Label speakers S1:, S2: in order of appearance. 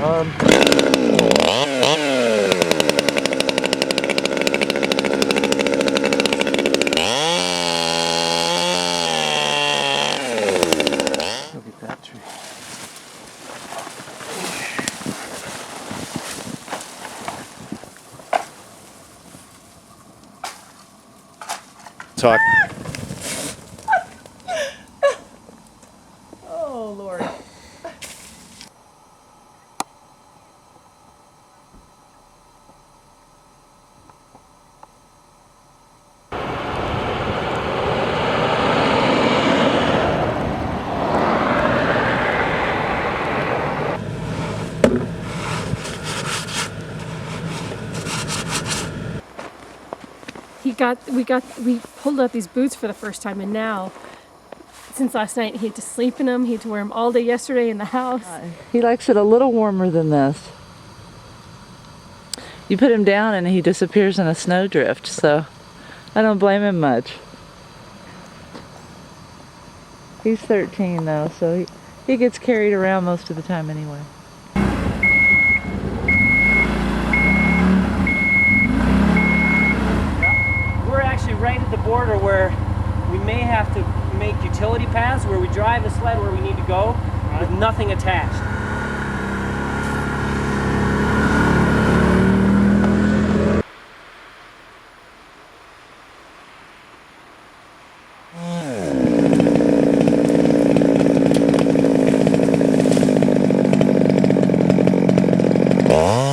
S1: Look at that tree. Talk.
S2: Oh, Lord. We pulled out these boots for the first time, and now, since last night, he had to sleep in them. He had to wear them all day yesterday in the house.
S3: He likes it a little warmer than this. You put him down and he disappears in a snowdrift, so I don't blame him much. He's 13 though, so he gets carried around most of the time anyway.
S4: We're actually right at the border where we may have to make utility paths where we drive the sled where we need to go with nothing attached.
S1: Oh.